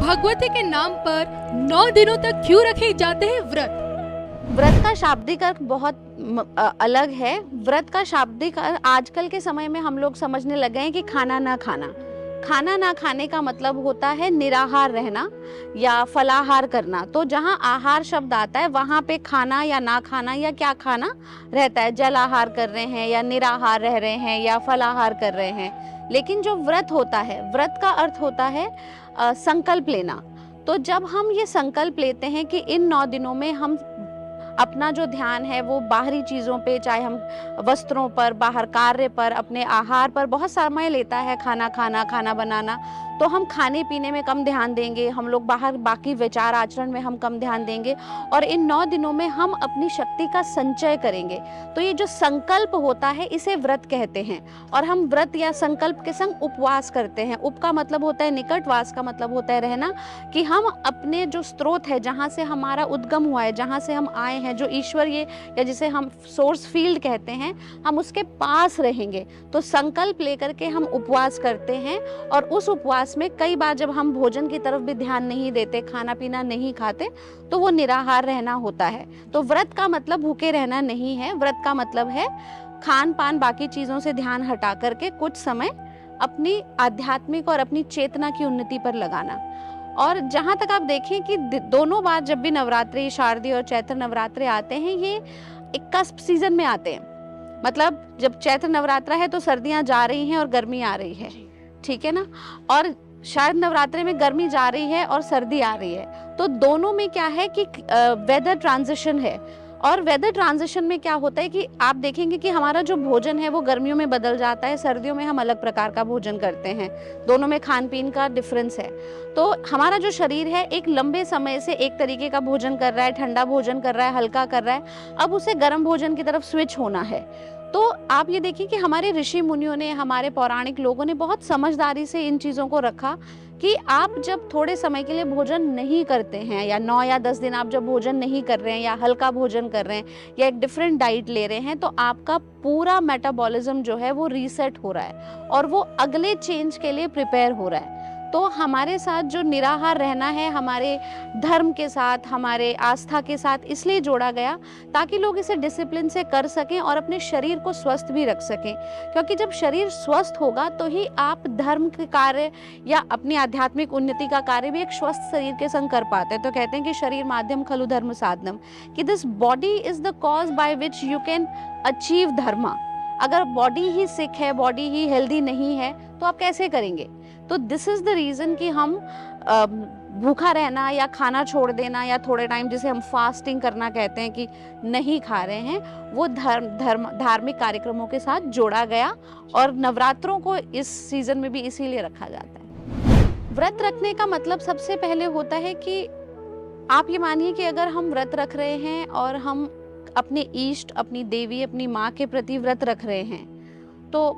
भगवती के नाम पर 9 दिनों तक क्यों रखे जाते हैं व्रत? व्रत का शाब्दिक अर्थ बहुत अलग है। व्रत का शाब्दिक अर्थ आजकल के समय में हम लोग समझने लगे हैं कि खाना ना खाना। खाना ना खाने का मतलब होता है निराहार रहना या फलाहार करना। तो जहाँ आहार शब्द आता है वहाँ पे खाना या ना खाना या क्या खाना रहता है। जल आहार कर रहे हैं या निराहार रह रहे हैं या फलाहार कर रहे हैं। लेकिन जो व्रत होता है, व्रत का अर्थ होता है संकल्प लेना। तो जब हम ये संकल्प लेते हैं कि इन 9 दिनों में हम अपना जो ध्यान है वो बाहरी चीज़ों पे, चाहे हम वस्त्रों पर, बाहर कार्य पर, अपने आहार पर बहुत समय लेता है, खाना खाना, खाना बनाना, तो हम खाने पीने में कम ध्यान देंगे, हम लोग बाहर बाकी विचार आचरण में हम कम ध्यान देंगे और इन 9 दिनों में हम अपनी शक्ति का संचय करेंगे। तो ये जो संकल्प होता है इसे व्रत कहते हैं। और हम व्रत या संकल्प के संग उपवास करते हैं। उप का मतलब होता है निकट, वास का मतलब होता है रहना, कि हम अपने जो स्रोत है, जहाँ से हमारा उद्गम हुआ है, जहाँ से हम आए हैं, जो ईश्वरीय या जिसे हम सोर्स फील्ड कहते हैं, हम उसके पास रहेंगे। तो संकल्प लेकर के हम उपवास करते हैं और उस उपवास में कई बार जब हम भोजन की तरफ भी ध्यान नहीं देते, खाना पीना नहीं खाते, तो वो निराहार रहना होता है। तो व्रत का मतलब भूखे रहना नहीं है। व्रत का मतलब है खान पान बाकी चीजों से ध्यान हटा करके कुछ समय अपनी आध्यात्मिक और अपनी चेतना की उन्नति पर लगाना। और जहाँ तक आप देखें कि दोनों बार जब भी नवरात्रि, शारदीय और चैत्र नवरात्रि आते हैं, ये एक कस्प सीजन में आते हैं। मतलब जब चैत्र नवरात्रा है तो सर्दियाँ जा रही हैं और गर्मी आ रही है, ठीक है ना। और शायद नवरात्रि में गर्मी जा रही है और सर्दी आ रही है। तो दोनों में क्या है कि वेदर ट्रांजिशन है। और वेदर ट्रांजिशन में क्या होता है कि आप देखेंगे कि हमारा जो भोजन है वो गर्मियों में बदल जाता है, सर्दियों में हम अलग प्रकार का भोजन करते हैं। दोनों में खान पीन का डिफरेंस है। तो हमारा जो शरीर है एक लंबे समय से एक तरीके का भोजन कर रहा है, ठंडा भोजन कर रहा है, हल्का कर रहा है, अब उसे गर्म भोजन की तरफ स्विच होना है। तो आप ये देखिए कि हमारे ऋषि मुनियों ने, हमारे पौराणिक लोगों ने बहुत समझदारी से इन चीज़ों को रखा कि आप जब थोड़े समय के लिए भोजन नहीं करते हैं या 9 या 10 दिन आप जब भोजन नहीं कर रहे हैं या हल्का भोजन कर रहे हैं या एक डिफरेंट डाइट ले रहे हैं, तो आपका पूरा मेटाबॉलिज्म जो है वो रीसेट हो रहा है और वो अगले चेंज के लिए प्रिपेयर हो रहा है। तो हमारे साथ जो निराहार रहना है हमारे धर्म के साथ, हमारे आस्था के साथ इसलिए जोड़ा गया ताकि लोग इसे डिसिप्लिन से कर सकें और अपने शरीर को स्वस्थ भी रख सकें। क्योंकि जब शरीर स्वस्थ होगा तो ही आप धर्म के कार्य या अपनी आध्यात्मिक उन्नति का कार्य भी एक स्वस्थ शरीर के संग कर पाते हैं। तो कहते हैं कि शरीर माध्यम खलु धर्म साधनम, कि this body is the cause by which you can achieve dharma. अगर बॉडी ही सिक है, बॉडी ही हेल्दी नहीं है, तो आप कैसे करेंगे? तो दिस इज द रीजन कि हम भूखा रहना या खाना छोड़ देना या थोड़े टाइम, जिसे हम फास्टिंग करना कहते हैं, कि नहीं खा रहे हैं, वो धार्मिक कार्यक्रमों के साथ जोड़ा गया। और नवरात्रों को इस सीजन में भी इसीलिए रखा जाता है। व्रत रखने का मतलब सबसे पहले होता है कि आप ये मानिए कि अगर हम व्रत रख रहे हैं और हम अपने इष्ट, अपनी देवी, अपनी माँ के प्रति व्रत रख रहे हैं, तो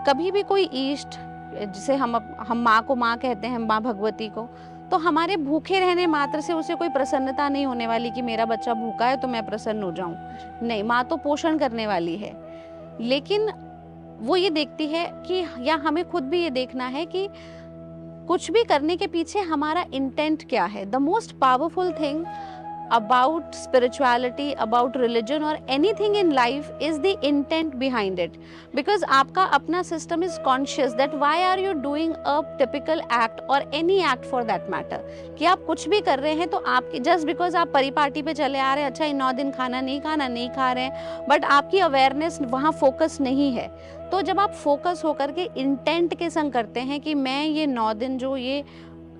कभी भी कोई इष्ट, जिसे हम माँ को माँ कहते हैं, माँ भगवती को, तो हमारे भूखे रहने मात्र से उसे कोई प्रसन्नता नहीं होने वाली कि मेरा बच्चा भूखा है तो मैं प्रसन्न हो जाऊं। नहीं, माँ तो पोषण करने वाली है। लेकिन वो ये देखती है कि, या हमें खुद भी ये देखना है कि कुछ भी करने के पीछे हमारा इंटेंट क्या है। The most powerful thing about spirituality, about religion or anything in life is the intent behind it, because आपका अपना system is conscious that why are you doing a typical act or any act for that matter, कि आप कुछ भी कर रहे हैं तो आपकी just because आप परिपाटी पे चले आ रहे हैं, अच्छा इन 9 दिन खाना नहीं खा रहे हैं, बट आपकी अवेयरनेस वहाँ फोकस नहीं है। तो जब आप फोकस होकर के इंटेंट के संग करते हैं कि मैं ये 9 दिन जो ये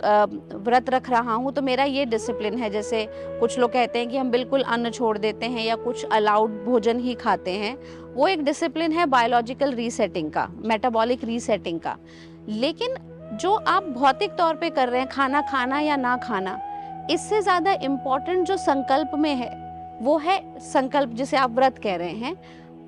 व्रत रख रहा हूँ तो मेरा ये डिसिप्लिन है। जैसे कुछ लोग कहते हैं कि हम बिल्कुल अन्न छोड़ देते हैं या कुछ अलाउड भोजन ही खाते हैं, वो एक डिसिप्लिन है बायोलॉजिकल रीसेटिंग का, मेटाबॉलिक रीसेटिंग का। लेकिन जो आप भौतिक तौर पे कर रहे हैं, खाना खाना या ना खाना, इससे ज़्यादा इम्पॉर्टेंट जो संकल्प में है वो है संकल्प, जिसे आप व्रत कह रहे हैं,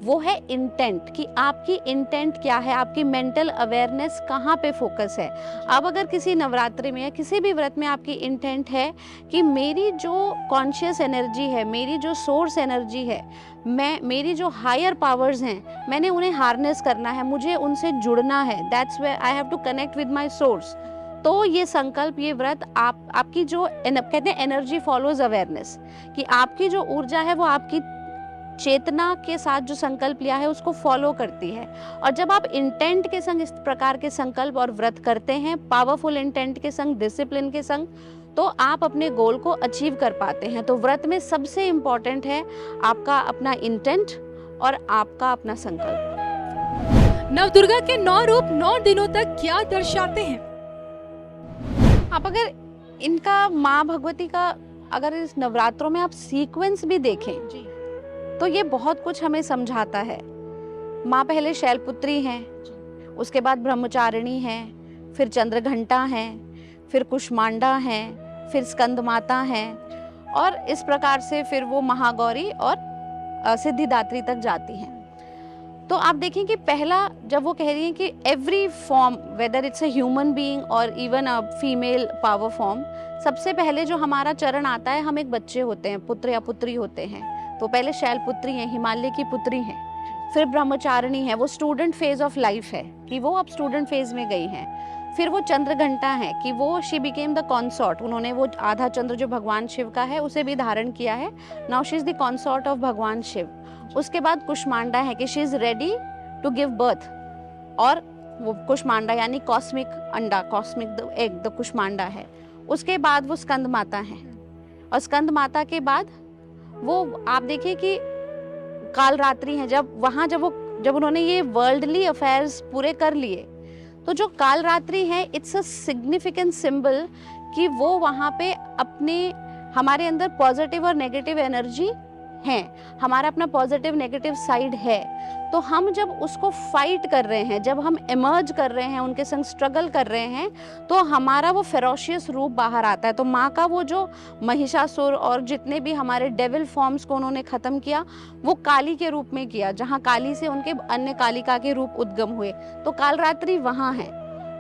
वो है इंटेंट, कि आपकी इंटेंट क्या है, आपकी मेंटल अवेयरनेस कहाँ पे फोकस है। अब अगर किसी नवरात्रि में या किसी भी व्रत में आपकी इंटेंट है कि मेरी जो कॉन्शियस एनर्जी है, मेरी जो सोर्स एनर्जी है, मेरी जो हायर पावर्स हैं, मैंने उन्हें हार्नेस करना है, मुझे उनसे जुड़ना है, that's where I have to connect with my source. तो ये संकल्प, ये व्रत आपकी जो कहते हैं एनर्जी फॉलोज अवेयरनेस, कि आपकी जो ऊर्जा है वो आपकी चेतना के साथ जो संकल्प लिया है उसको फॉलो करती है। और जब आप इंटेंट के संग इस प्रकार के संकल्प और व्रत करते हैं, पावरफुल इंटेंट के संग, डिसिप्लिन के संग, तो आप अपने गोल को अचीव कर पाते हैं। तो व्रत में सबसे इम्पोर्टेंट है आपका अपना इंटेंट और आपका अपना संकल्प। नवदुर्गा के 9 रूप 9 दिनों तक क्या दर्शाते हैं? आप अगर इनका माँ भगवती का अगर इस नवरात्रों में आप सीक्वेंस भी देखें जी। तो ये बहुत कुछ हमें समझाता है। माँ पहले शैलपुत्री हैं, उसके बाद ब्रह्मचारिणी हैं, फिर चंद्रघंटा हैं, फिर कुष्मांडा हैं, फिर स्कंद माता हैं, और इस प्रकार से फिर वो महागौरी और सिद्धिदात्री तक जाती हैं। तो आप देखें कि पहला जब वो कह रही हैं कि every form, whether it's a human being और even a female power form, सबसे पहले जो हमारा चरण आता है, हम एक बच्चे होते हैं, पुत्र या पुत्री होते हैं। तो पहले शैलपुत्री हैं, हिमालय की पुत्री हैं, फिर ब्रह्मचारिणी है, वो स्टूडेंट फेज ऑफ लाइफ है कि वो अब स्टूडेंट फेज में गई हैं। फिर वो चंद्रघंटा है कि वो शी बिकेम द कॉन्सॉर्ट, उन्होंने वो आधा चंद्र जो भगवान शिव का है उसे भी धारण किया है, now she is the consort of Bhagwan Shiv. उसके बाद कुष्मांडा है कि she is ready to give birth, और वो कुष्मांडा यानी कॉस्मिक अंडा, कॉस्मिक एग, द कुष्मांडा है। उसके बाद वो स्कंद माता है, और स्कंद माता के बाद वो आप देखिए कि काल रात्रि है, जब उन्होंने ये वर्ल्डली अफेयर्स पूरे कर लिए, तो जो काल रात्रि है इट्स अ सिग्निफिकेंट सिंबल कि वो वहाँ पे हमारे अंदर पॉजिटिव और नेगेटिव एनर्जी है, हमारा अपना पॉजिटिव नेगेटिव साइड है। तो हम जब उसको फाइट कर रहे हैं, जब हम इमर्ज कर रहे हैं, उनके संग स्ट्रगल कर रहे हैं, तो हमारा वो फेरोशियस रूप बाहर आता है। तो माँ का वो जो महिषासुर और जितने भी हमारे डेविल फॉर्म्स को उन्होंने खत्म किया, वो काली के रूप में किया, जहाँ काली से उनके अन्य कालिका के रूप उद्गम हुए। तो कालरात्रि वहाँ है,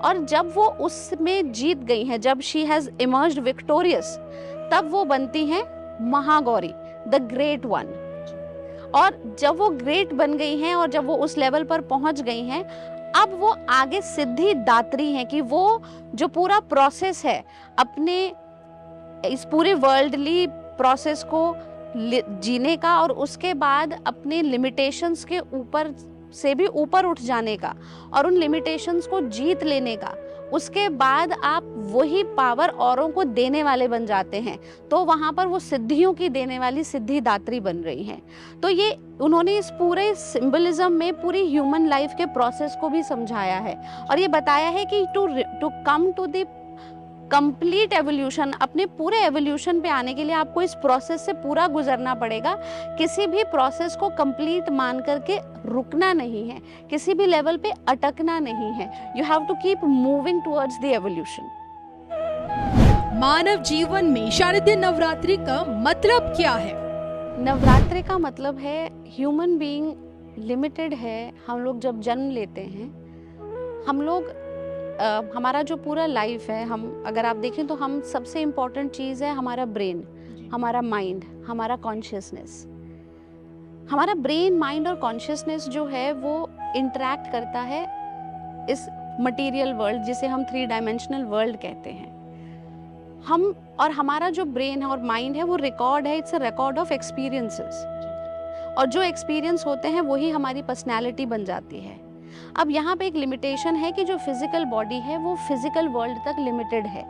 और जब वो उसमें जीत गई हैं, जब शी हैज इमर्ज्ड विक्टोरियस, तब वो बनती हैं महागौरी, द ग्रेट वन। और जब वो ग्रेट बन गई हैं और जब वो उस लेवल पर पहुंच गई हैं, अब वो आगे सिद्धि दात्री हैं कि वो जो पूरा प्रोसेस है अपने इस पूरे वर्ल्डली प्रोसेस को जीने का, और उसके बाद अपने लिमिटेशंस के ऊपर से भी ऊपर उठ जाने का और उन लिमिटेशंस को जीत लेने का, उसके बाद आप वही पावर औरों को देने वाले बन जाते हैं। तो वहाँ पर वो सिद्धियों की देने वाली सिद्धिदात्री बन रही हैं। तो ये उन्होंने इस पूरे सिंबलिज्म में पूरी ह्यूमन लाइफ के प्रोसेस को भी समझाया है, और ये बताया है कि to come to the complete evolution, अपने पूरे एवोल्यूशन पे आने के लिए आपको इस प्रोसेस से पूरा गुजरना पड़ेगा। किसी भी प्रोसेस को कंप्लीट मान करके रुकना नहीं है, किसी भी लेवल पे अटकना नहीं है। You have to keep moving towards the evolution. मानव जीवन में शारदीय नवरात्रि का मतलब क्या है? नवरात्रि का मतलब है ह्यूमन बीइंग लिमिटेड है। हम लोग जब जन्म लेते हैं, हम लोग हमारा जो पूरा लाइफ है, हम अगर आप देखें तो हम सबसे इम्पोर्टेंट चीज़ है हमारा ब्रेन, हमारा माइंड, हमारा कॉन्शियसनेस। हमारा ब्रेन, माइंड और कॉन्शियसनेस जो है वो इंटरैक्ट करता है इस मटेरियल वर्ल्ड, जिसे हम 3 डायमेंशनल वर्ल्ड कहते हैं। हम और हमारा जो ब्रेन है और माइंड है वो रिकॉर्ड है, it's a record of experiences, और जो एक्सपीरियंस होते हैं वही हमारी पर्सनैलिटी बन जाती है। अब यहाँ पे एक लिमिटेशन है कि जो फिजिकल बॉडी है वो फिजिकल वर्ल्ड तक लिमिटेड है,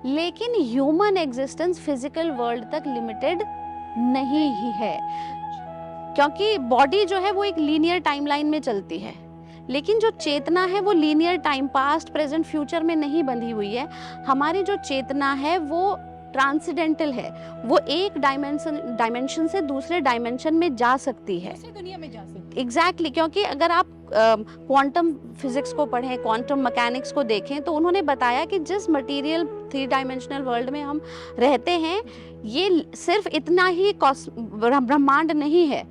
लेकिन ह्यूमन एग्जिस्टेंस फिजिकल वर्ल्ड तक लिमिटेड नहीं ही है, क्योंकि बॉडी जो है वो एक लीनियर टाइमलाइन में चलती है, लेकिन जो चेतना है वो linear time, past, present, future में नहीं बंधी हुई है। हमारी जो चेतना है वो ट्रांसेंडेंटल है, वो एक डायमेंशन से दूसरे डायमेंशन में जा सकती है, दुनिया में जा सकती है। एग्जैक्टली क्योंकि अगर आप क्वांटम फिजिक्स को पढ़ें, क्वांटम मैकेनिक्स को देखें, तो उन्होंने बताया कि जिस मटेरियल 3 डायमेंशनल वर्ल्ड में हम रहते हैं, ये सिर्फ इतना ही ब्रह्मांड नहीं है,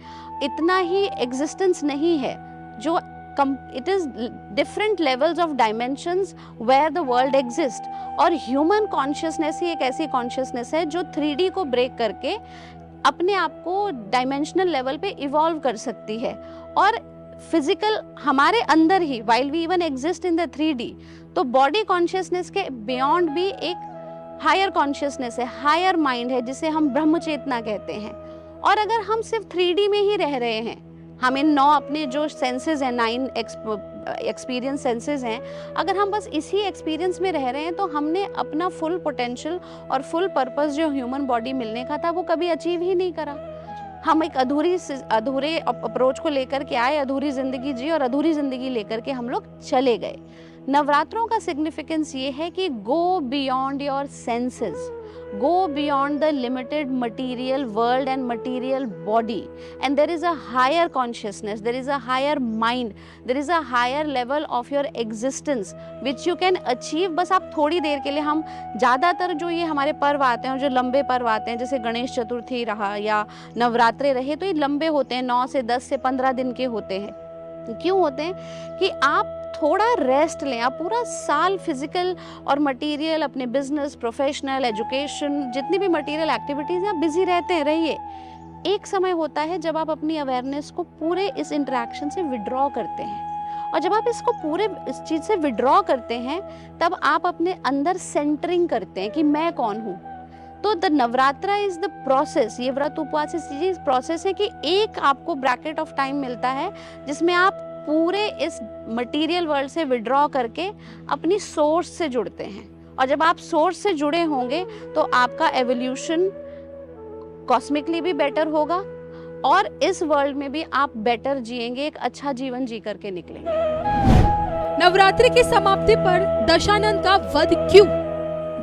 इतना ही एग्जिस्टेंस नहीं है, जो it is different levels of dimensions where the world exists। और ह्यूमन कॉन्शियसनेस ही एक ऐसी कॉन्शियसनेस है जो 3D को ब्रेक करके अपने आप को डायमेंशनल लेवल पे इवॉल्व कर सकती है। और फिजिकल हमारे अंदर ही, while we even exist in the 3D, तो बॉडी कॉन्शियसनेस के बियॉन्ड भी एक हायर कॉन्शियसनेस है, हायर माइंड है, जिसे हम ब्रह्म चेतना कहते हैं। और अगर हम सिर्फ 3D में ही रह रहे हैं, हम इन 9 अपने जो सेंसेस हैं, 9 एक्सपीरियंस सेंसेस हैं, अगर हम बस इसी एक्सपीरियंस में रह रहे हैं तो हमने अपना फुल पोटेंशियल और फुल पर्पस जो ह्यूमन बॉडी मिलने का था वो कभी अचीव ही नहीं करा। हम एक अधूरे अप्रोच को लेकर के आए, अधूरी जिंदगी जी और अधूरी जिंदगी लेकर के हम लोग चले गए। नवरात्रों का सिग्निफिकेंस ये है कि go beyond your senses, go beyond the limited material world and material body, and there is a higher consciousness, there is a higher mind, there is a higher level of your existence which you can achieve। बस आप थोड़ी देर के लिए, हम ज़्यादातर जो ये हमारे पर्व आते हैं, जो लंबे पर्व आते हैं, जैसे गणेश चतुर्थी रहा या नवरात्रे रहे, तो ये लंबे होते हैं, 9 से 10 से 15 दिन के होते हैं। क्यों होते हैं कि आप थोड़ा रेस्ट लें। आप पूरा साल फिजिकल और मटेरियल, अपने बिजनेस, प्रोफेशनल, एजुकेशन, जितनी भी मटेरियल एक्टिविटीज़ हैं, आप बिजी रहते हैं, रहिए। एक समय होता है जब आप अपनी अवेयरनेस को पूरे इस इंटरेक्शन से विड्रॉ करते हैं, और जब आप इसको पूरे इस चीज़ से विड्रॉ करते हैं तब आप अपने अंदर सेंटरिंग करते हैं कि मैं कौन हूँ। तो the Navratra is the process, ये व्रत उपवास इस प्रोसेस है कि एक आपको ब्रैकेट ऑफ टाइम मिलता है जिसमें आप पूरे इस मटेरियल वर्ल्ड से विड्रॉ करके अपनी सोर्स से जुड़ते हैं। और जब आप सोर्स से जुड़े होंगे तो आपका एवोल्यूशन कॉस्मिकली भी बेटर होगा और इस वर्ल्ड में भी आप बेटर जिएंगे, एक अच्छा जीवन जी करके निकलेंगे। नवरात्रि की समाप्ति पर दशानन का वध क्यों?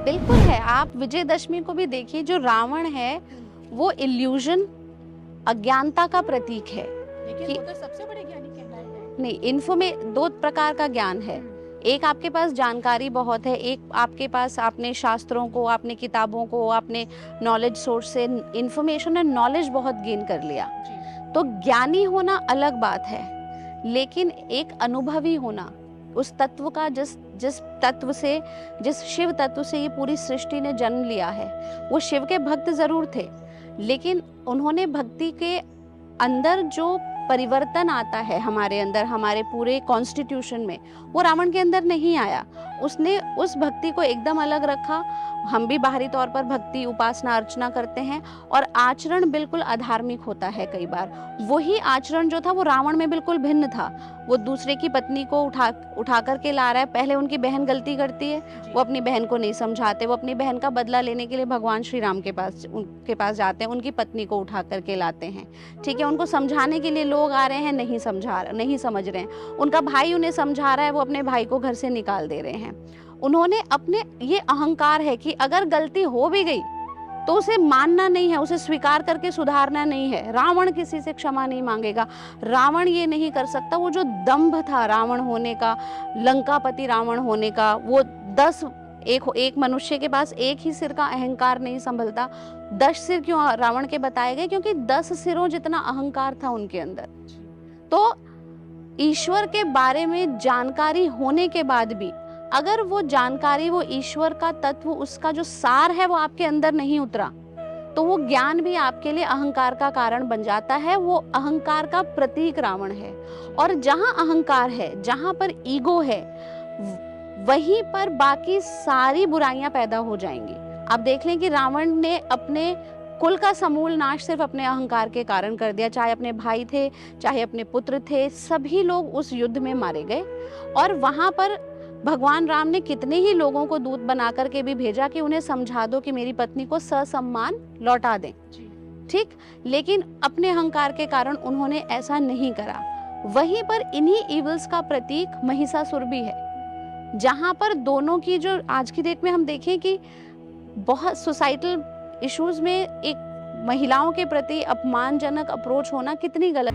बिल्कुल है, आप विजयदशमी को भी देखिए, जो रावण है वो इल्यूजन, अज्ञानता का प्रतीक है। लेकिन वो तो सबसे बड़े ज्ञानी कहलाए हैं। नहीं, इन्फो में 2 प्रकार का ज्ञान है। एक आपके पास जानकारी बहुत है, एक आपके पास आपने शास्त्रों को, आपने किताबों को, आपने नॉलेज सोर्स से इंफॉर्मेशन और नॉलेज बहुत गेन कर लिया। तो ज्ञानी होना अलग बात है, लेकिन एक अनुभवी होना, उस तत्व का जिस तत्व से, जिस शिव तत्व से ये पूरी सृष्टि ने जन्म लिया है, वो शिव के भक्त जरूर थे, लेकिन उन्होंने भक्ति के अंदर जो परिवर्तन आता है हमारे अंदर, हमारे पूरे कॉन्स्टिट्यूशन में, वो रावण के अंदर नहीं आया। उसने उस भक्ति को एकदम अलग रखा। हम भी बाहरी तौर पर भक्ति, उपासना, अर्चना करते हैं और आचरण बिल्कुल अधार्मिक होता है कई बार। वही आचरण जो था वो रावण में बिल्कुल भिन्न था। वो दूसरे की पत्नी को उठा करके ला रहा है। पहले उनकी बहन गलती करती है, वो अपनी बहन को नहीं समझाते, वो अपनी बहन का बदला लेने के लिए भगवान श्री राम के पास जाते हैं, उनकी पत्नी को उठा करके लाते हैं। ठीक है, उनको समझाने के लिए लोग आ रहे हैं, नहीं समझ रहे हैं। उनका भाई उन्हें समझा रहा है, वो अपने भाई को घर से निकाल दे रहे हैं। उन्होंने अपने, ये अहंकार है कि अगर गलती हो भी गई तो उसे मानना नहीं है, उसे स्वीकार करके सुधारना नहीं है। रावण किसी से क्षमा नहीं मांगेगा, रावण ये नहीं कर सकता। वो जो दंभ था रावण होने का, लंकापति रावण होने का, वो 10 एक मनुष्य के पास एक ही सिर का अहंकार नहीं संभलता। 10 सिर क्यों रावण के बताए गए? क्योंकि 10 सिरों जितना अहंकार था उनके अंदर। तो ईश्वर के बारे में जानकारी होने के बाद भी अगर वो जानकारी, वो ईश्वर का तत्व, उसका जो सार है वो आपके अंदर नहीं उतरा, तो वो ज्ञान भी आपके लिए अहंकार का कारण बन जाता है। वो अहंकार का प्रतीक रावण है। और जहां अहंकार है, जहां पर ईगो है, वहीं पर बाकी सारी बुराइयां पैदा हो जाएंगी। आप देख लें कि रावण ने अपने कुल का समूल नाश सिर्फ अपने अहंकार के कारण कर दिया। चाहे अपने भाई थे, चाहे अपने पुत्र थे, सभी लोग उस युद्ध में मारे गए। और वहां पर भगवान राम ने कितने ही लोगों को दूत बना करके भी भेजा कि उन्हें समझा दो कि मेरी पत्नी को ससम्मान लौटा दें। ठीक, लेकिन अपने अहंकार के कारण उन्होंने ऐसा नहीं करा। वहीं पर इन्हीं इविल्स का प्रतीक महिषासुर भी है, जहां पर दोनों की जो आज की डेट में हम देखें कि बहुत सोसाइटल इश्यूज में एक महिलाओं के प्रति अपमानजनक अप्रोच होना कितनी गलत